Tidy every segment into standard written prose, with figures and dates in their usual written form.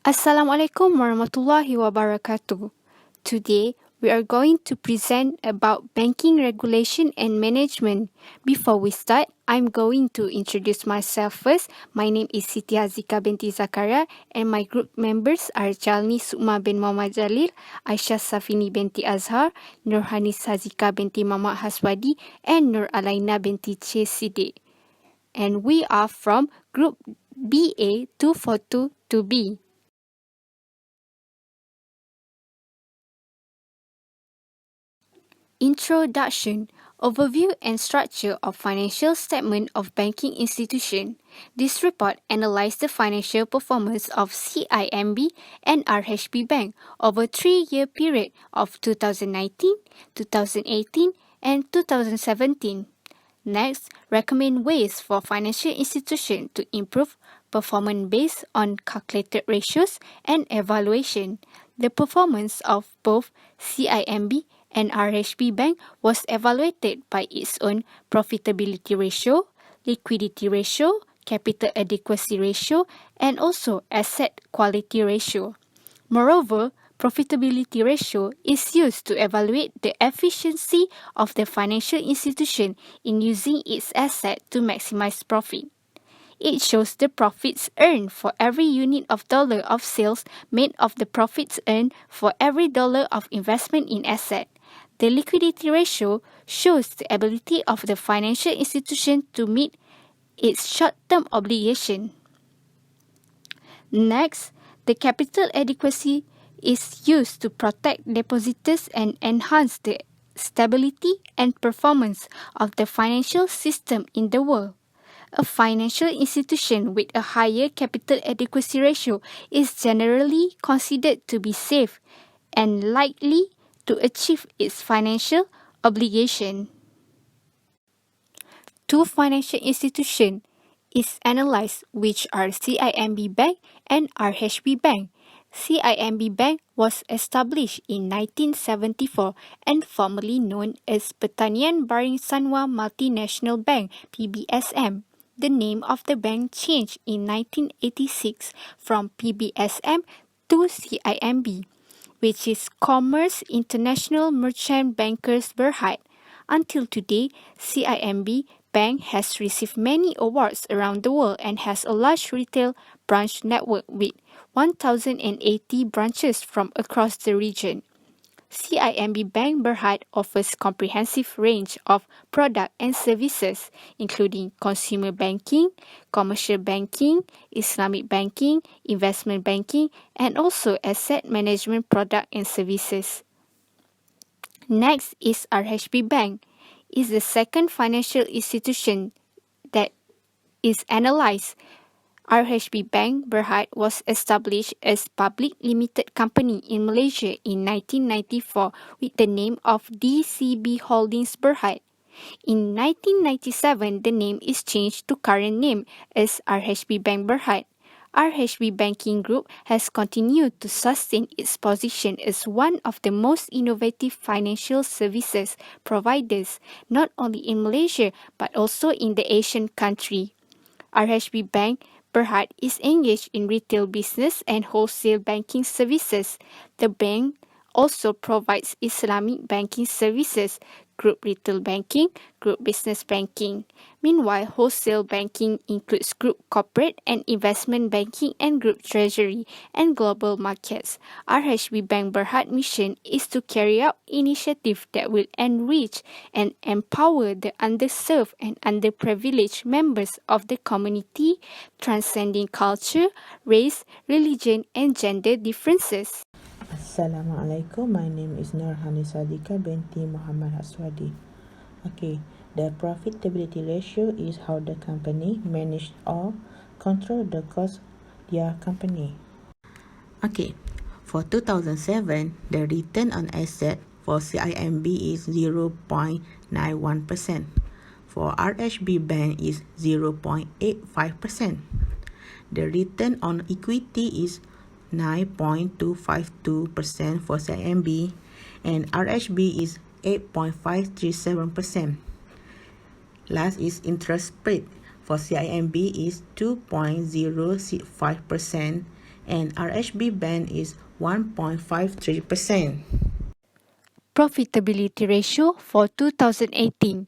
Assalamualaikum warahmatullahi wabarakatuh. Today, we are going to present about banking regulation and management. Before we start, I'm going to introduce myself first. My name is Siti Hazika binti Zakaria and my group members are Jalni Sukma bin Muhammad Jalil, Aisyah Safini binti Azhar, Nurhanis Hazika binti Muhammad Haswadi and Nur Alaina binti Che Siddiq. And we are from group BA2422B. Introduction, Overview and Structure of Financial Statement of Banking Institution. This report analyzed the financial performance of CIMB and RHB Bank over a 3-year period of 2019, 2018, and 2017. Next, recommend ways for financial institutions to improve performance based on calculated ratios and evaluation. The performance of both CIMB and RHB Bank was evaluated by its own profitability ratio, liquidity ratio, capital adequacy ratio, and also asset quality ratio. Moreover, profitability ratio is used to evaluate the efficiency of the financial institution in using its asset to maximize profit. It shows the profits earned for every unit of dollar of sales made of the profits earned for every dollar of investment in asset. The liquidity ratio shows the ability of the financial institution to meet its short-term obligation. Next, the capital adequacy is used to protect depositors and enhance the stability and performance of the financial system in the world. A financial institution with a higher capital adequacy ratio is generally considered to be safe and likely to achieve its financial obligation. Two financial institutions is analyzed, which are CIMB Bank and RHB Bank. CIMB Bank was established in 1974 and formerly known as Pertanian Barang Sanwa Multinational Bank (PBSM). The name of the bank changed in 1986 from PBSM to CIMB, which is Commerce International Merchant Bankers Berhad. Until today, CIMB Bank has received many awards around the world and has a large retail branch network with 1,080 branches from across the region. CIMB Bank Berhad offers comprehensive range of product and services, including consumer banking, commercial banking, Islamic banking, investment banking, and also asset management product and services. Next is RHB Bank. It's the second financial institution that is analysed. RHB Bank Berhad was established as public limited company in Malaysia in 1994 with the name of DCB Holdings Berhad. In 1997, the name is changed to current name as RHB Bank Berhad. RHB Banking Group has continued to sustain its position as one of the most innovative financial services providers, not only in Malaysia but also in the Asian country. RHB Bank Berhad is engaged in retail business and wholesale banking services. The bank also provides Islamic banking services, group retail banking, group business banking. Meanwhile, wholesale banking includes group corporate and investment banking and group treasury and global markets. RHB Bank Berhad mission is to carry out initiatives that will enrich and empower the underserved and underprivileged members of the community, transcending culture, race, religion, and gender differences. Assalamualaikum. My name is Nurhanis Hazika binti Muhammad Haswadi. Okay, the profitability ratio is how the company manage or control the cost their company. Okay, for 2007, the return on asset for CIMB is 0.91%. For RHB Bank is 0.85%. The return on equity is 9.252% for CIMB and RHB is 8.537%. Last is interest rate. For CIMB is 2.05% and RHB Bank is 1.53%. Profitability ratio for 2018.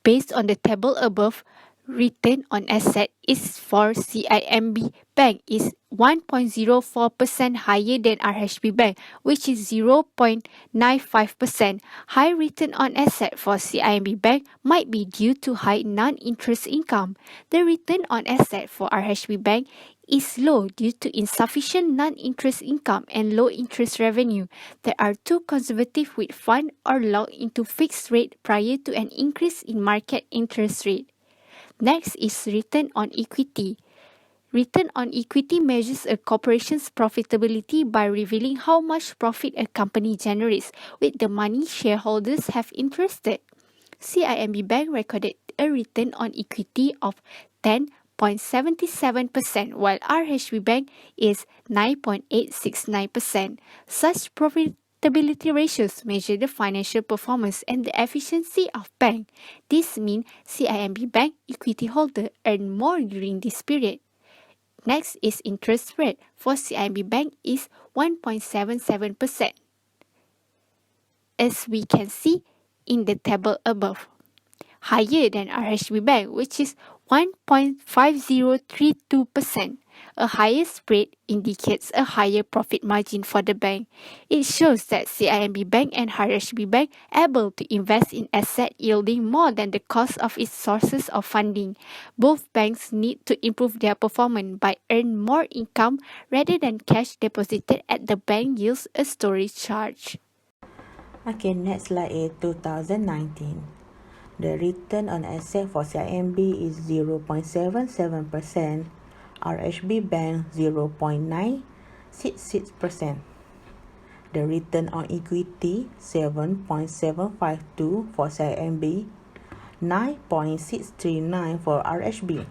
Based on the table above, return on asset is for CIMB Bank is 1.04% higher than RHB Bank, which is 0.95%. High return on asset for CIMB Bank might be due to high non-interest income. The return on asset for RHB Bank is low due to insufficient non-interest income and low interest revenue. They are too conservative with fund or locked into fixed rate prior to an increase in market interest rate. Next is return on equity. Return on equity measures a corporation's profitability by revealing how much profit a company generates with the money shareholders have invested. CIMB Bank recorded a return on equity of 10.77%, while RHB Bank is 9.869%. Such profitability ratios measure the financial performance and the efficiency of bank. This means CIMB Bank equity holder earn more during this period. Next is interest rate for CIMB Bank is 1.77%. As we can see in the table above, higher than RHB Bank, which is 1.5032%. A higher spread indicates a higher profit margin for the bank. It shows that CIMB Bank and RHB Bank able to invest in asset yielding more than the cost of its sources of funding. Both banks need to improve their performance by earn more income rather than cash deposited at the bank yields a storage charge. Okay, next slide is 2019. The return on asset for CIMB is 0.77%, RHB Bank 0.966%. The return on equity 7.752 for CIMB, 9.639 for RHB.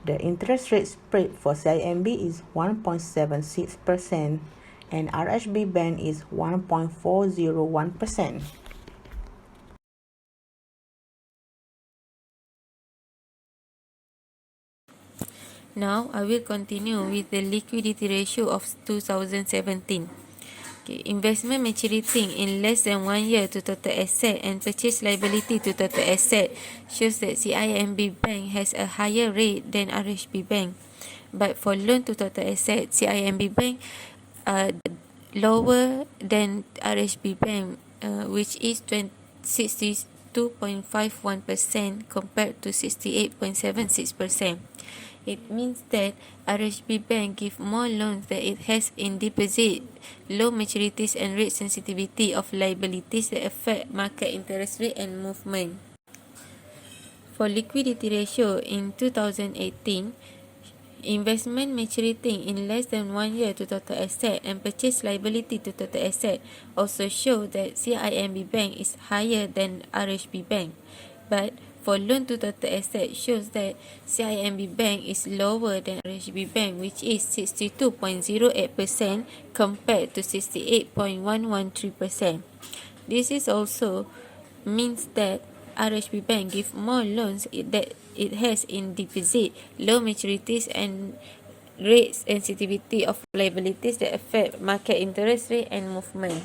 The interest rate spread for CIMB is 1.76% and RHB Bank is 1.401%. Now, I will continue with the liquidity ratio of 2017. Investment maturity in less than 1 year to total asset and purchase liability to total asset shows that CIMB Bank has a higher rate than RHB Bank. But for loan to total asset, CIMB Bank lower than RHB Bank, which is 62.51% compared to 68.76%. It means that RHB Bank give more loans than it has in deposit, low maturities and rate sensitivity of liabilities that affect market interest rate and movement. For liquidity ratio in 2018, investment maturity in less than 1 year to total asset and purchase liability to total asset also show that CIMB Bank is higher than RHB Bank. But for loan to total asset shows that CIMB Bank is lower than RHB Bank, which is 62.08% compared to 68.113%. This is also means that RHB Bank give more loans that it has in deposit, low maturities and rate sensitivity of liabilities that affect market interest rate and movement.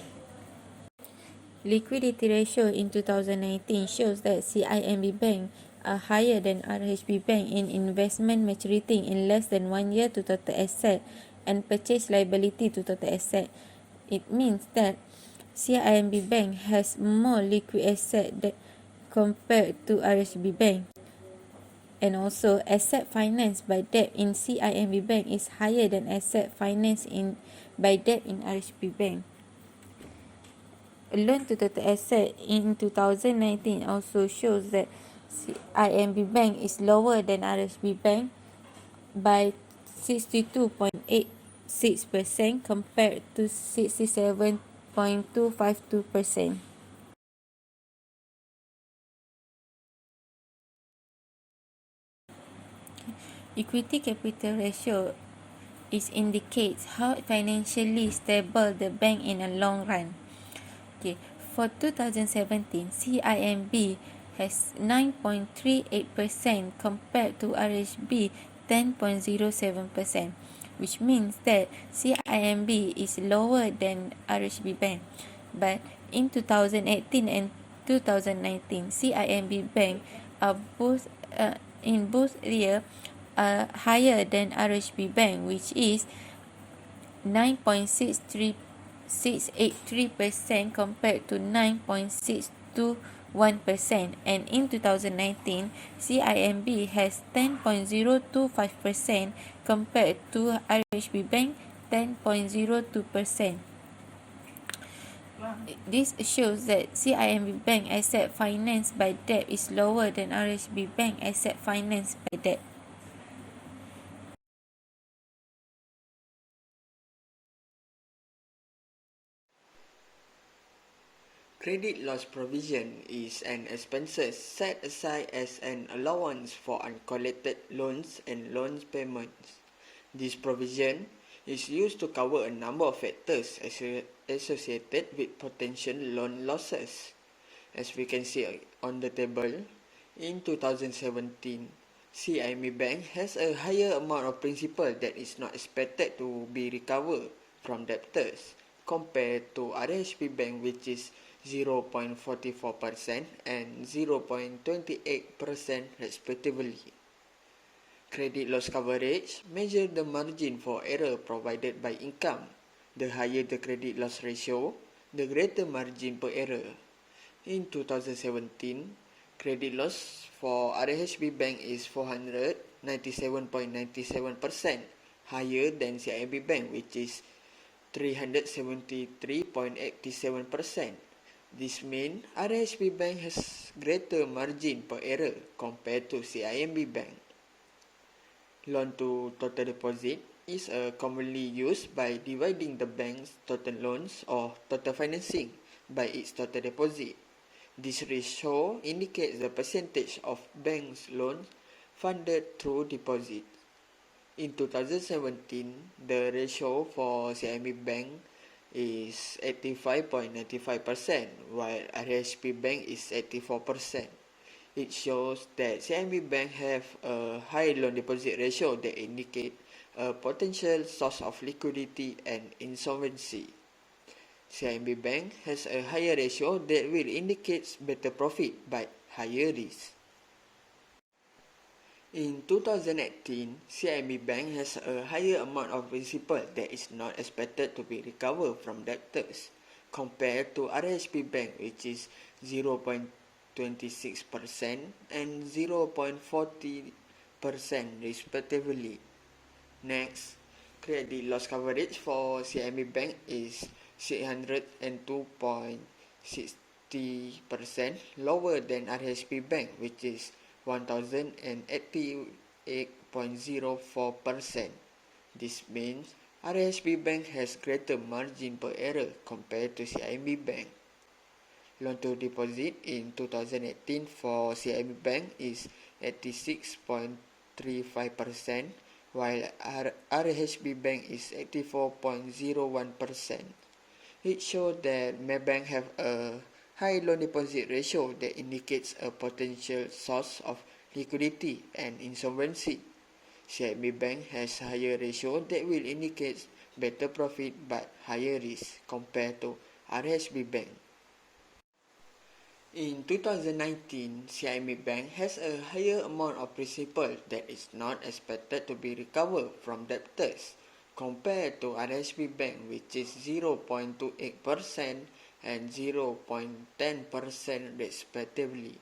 Liquidity ratio in 2019 shows that CIMB Bank are higher than RHB Bank in investment maturity in less than 1 year to total asset and purchase liability to total asset. It means that CIMB Bank has more liquid asset that compared to RHB Bank. And also, asset financed by debt in CIMB Bank is higher than asset financed by debt in RHB Bank. Loan to total asset in 2019 also shows that CIMB Bank is lower than RHB Bank by 62.86% compared to 67.252%. Equity capital ratio indicates how financially stable the bank in a long run. Okay, for 2017, CIMB has 9.38% compared to RHB 10.07%. which means that CIMB is lower than RHB Bank. But in 2018 and 2019, CIMB Bank are both in both years higher than RHB Bank, which is 9.683% compared to 9.621%, and in 2019 CIMB has 10.025% compared to RHB Bank 10.02%. This shows that CIMB Bank asset financed by debt is lower than RHB Bank asset financed by debt. Credit loss provision is an expense set aside as an allowance for uncollected loans and loan payments. This provision is used to cover a number of factors associated with potential loan losses. As we can see on the table, in 2017, CIMB Bank has a higher amount of principal that is not expected to be recovered from debtors compared to RHB Bank, which is 0.44% and 0.28% respectively. Credit loss coverage measures the margin for error provided by income. The higher the credit loss ratio, the greater margin per error. In 2017, credit loss for RHB Bank is 497.97%, higher than CIMB Bank, which is 373.87%. This means RHB Bank has greater margin per error compared to CIMB Bank. Loan to total deposit is commonly used by dividing the bank's total loans or total financing by its total deposit. This ratio indicates the percentage of bank's loans funded through deposits. In 2017, the ratio for CIMB Bank is 85.95%, while RHB Bank is 84%. It shows that CIMB Bank have a high loan deposit ratio that indicate a potential source of liquidity and insolvency. CIMB Bank has a higher ratio that will indicate better profit but higher risk. In 2018, CIMB Bank has a higher amount of principal that is not expected to be recovered from debtors compared to RHB Bank, which is 0.26% and 0.40% respectively. Next, credit loss coverage for CIMB Bank is 602.60%, lower than RHB Bank, which is 1088.04%. This means RHB Bank has greater margin per error compared to CIMB Bank. Loan to deposit in 2018 for CIMB Bank is 86.35%, while RHB Bank is 84.01%. It shows that Maybank have a high loan deposit ratio that indicates a potential source of liquidity and insolvency. CIMB Bank has higher ratio that will indicate better profit but higher risk compared to RHB Bank. In 2019, CIMB Bank has a higher amount of principal that is not expected to be recovered from debtors compared to RHB Bank, which is 0.28% and 0.10% respectively.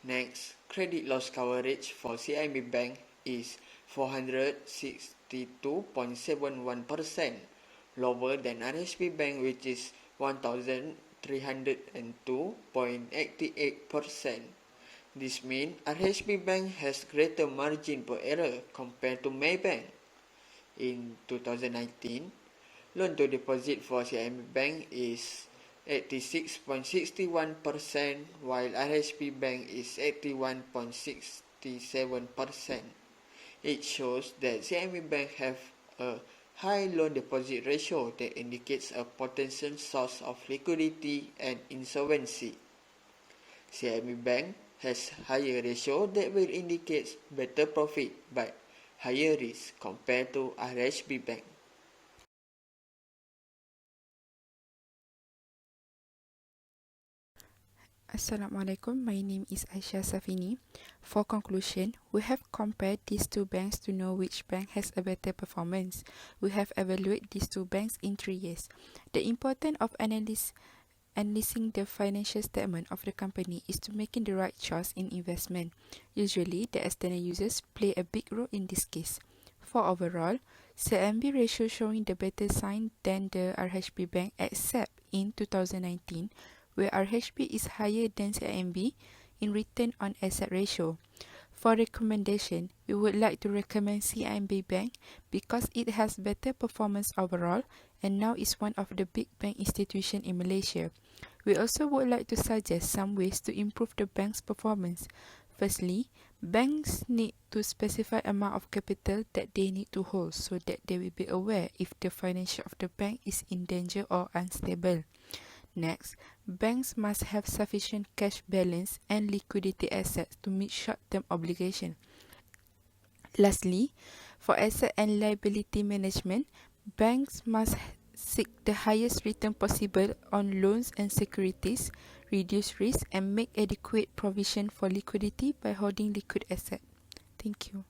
Next, credit loss coverage for CIMB Bank is 462.71%, lower than RHB Bank, which is 1,302.88%. This means RHB Bank has greater margin per error compared to Maybank. In 2019, loan to deposit for CIMB Bank is 86.61%, while RHB Bank is 81.67%. It shows that CIMB Bank have a high loan deposit ratio that indicates a potential source of liquidity and insolvency. CIMB Bank has higher ratio that will indicate better profit but higher risk compared to RHB Bank. Assalamualaikum, my name is Aisyah Safini. For conclusion, we have compared these two banks to know which bank has a better performance. We have evaluated these two banks in 3 years. The importance of analyzing the financial statement of the company is to making the right choice in investment. Usually, the external users play a big role in this case. For overall, CMB ratio showing the better sign than the RHB bank except in 2019, where RHB is higher than CIMB in return on asset ratio. For recommendation, we would like to recommend CIMB Bank because it has better performance overall and now is one of the big bank institutions in Malaysia. We also would like to suggest some ways to improve the bank's performance. Firstly, banks need to specify amount of capital that they need to hold so that they will be aware if the financial of the bank is in danger or unstable. Next, banks must have sufficient cash balance and liquidity assets to meet short-term obligations. Lastly, for asset and liability management, banks must seek the highest return possible on loans and securities, reduce risk, and make adequate provision for liquidity by holding liquid assets. Thank you.